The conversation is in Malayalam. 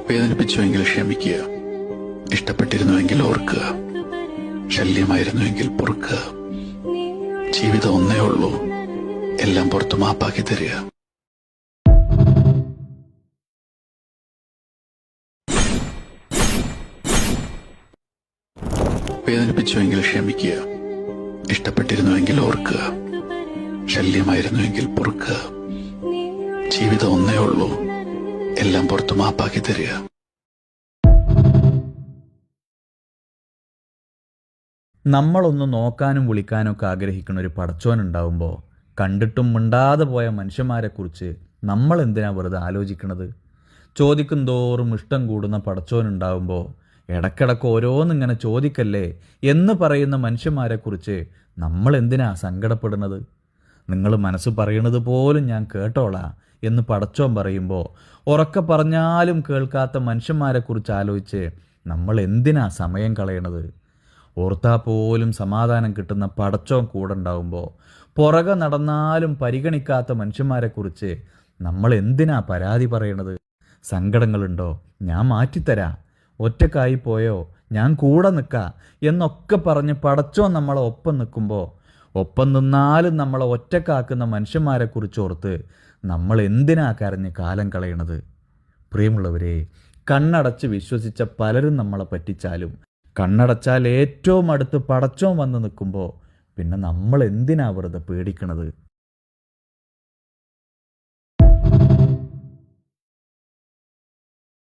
വേദനിപ്പിച്ചുവെങ്കിൽ ക്ഷമിക്കുക, ഇഷ്ടപ്പെട്ടിരുന്നുവെങ്കിൽ ഓർക്കുക, ശല്യമായിരുന്നുവെങ്കിൽ പൊറുക്കുക. ജീവിതം ഒന്നേ ഉള്ളൂ, എല്ലാം പുറത്തു മാപ്പാക്കി തരിക. വേദനിപ്പിച്ചുവെങ്കിൽ ക്ഷമിക്കുക, ഇഷ്ടപ്പെട്ടിരുന്നുവെങ്കിൽ ഓർക്കുക, ശല്യമായിരുന്നുവെങ്കിൽ പൊറുക്കുക. ജീവിതം ഒന്നേ ഉള്ളൂ, എല്ലാം പുറത്തു മാപ്പാക്കി തരിക. നമ്മളൊന്ന് നോക്കാനും വിളിക്കാനും ഒക്കെ ആഗ്രഹിക്കുന്ന ഒരു പടച്ചോനുണ്ടാവുമ്പോൾ കണ്ടിട്ടും മിണ്ടാതെ പോയ മനുഷ്യന്മാരെക്കുറിച്ച് നമ്മൾ എന്തിനാ വെറുതെ ആലോചിക്കണത്? ചോദിക്കും തോറും ഇഷ്ടം കൂടുന്ന പടച്ചോനുണ്ടാവുമ്പോൾ ഇടയ്ക്കിടയ്ക്ക് ഓരോന്നിങ്ങനെ ചോദിക്കല്ലേ എന്ന് പറയുന്ന മനുഷ്യന്മാരെക്കുറിച്ച് നമ്മൾ എന്തിനാ സങ്കടപ്പെടുന്നത്? നിങ്ങൾ മനസ്സ് പറയണത് പോലും ഞാൻ കേട്ടോളാം എന്ന് പടച്ചോൻ പറയുമ്പോൾ ഉറക്കെ പറഞ്ഞാലും കേൾക്കാത്ത മനുഷ്യന്മാരെക്കുറിച്ച് ആലോചിച്ച് നമ്മൾ എന്തിനാ സമയം കളയണത്? ഓർത്താൽ പോലും സമാധാനം കിട്ടുന്ന പടച്ചോൻ കൂടെ ഉണ്ടാവുമ്പോൾ പുറകെ നടന്നാലും പരിഗണിക്കാത്ത മനുഷ്യന്മാരെക്കുറിച്ച് നമ്മൾ എന്തിനാ പരാതി പറയണത്? സങ്കടങ്ങളുണ്ടോ? ഞാൻ മാറ്റിത്തരാം, ഒറ്റക്കായി പോയോ ഞാൻ കൂടെ നിൽക്കാം എന്നൊക്കെ പറഞ്ഞ് പടച്ചോൻ നമ്മളെ ഒപ്പം നിൽക്കുമ്പോൾ ഒപ്പം നിന്നാലും നമ്മളെ ഒറ്റക്കാക്കുന്ന മനുഷ്യന്മാരെക്കുറിച്ച് ഓർത്ത് നമ്മൾ എന്തിനാ കരഞ്ഞ് കാലം കളയണത്? പ്രിയമുള്ളവരെ, കണ്ണടച്ച് വിശ്വസിച്ച പലരും നമ്മളെ പറ്റിച്ചാലും കണ്ണടച്ചാൽ ഏറ്റവും അടുത്ത് പടച്ചോൻ വന്ന് നിൽക്കുമ്പോൾ പിന്നെ നമ്മൾ എന്തിനാ വെറുതെ പേടിക്കണത്?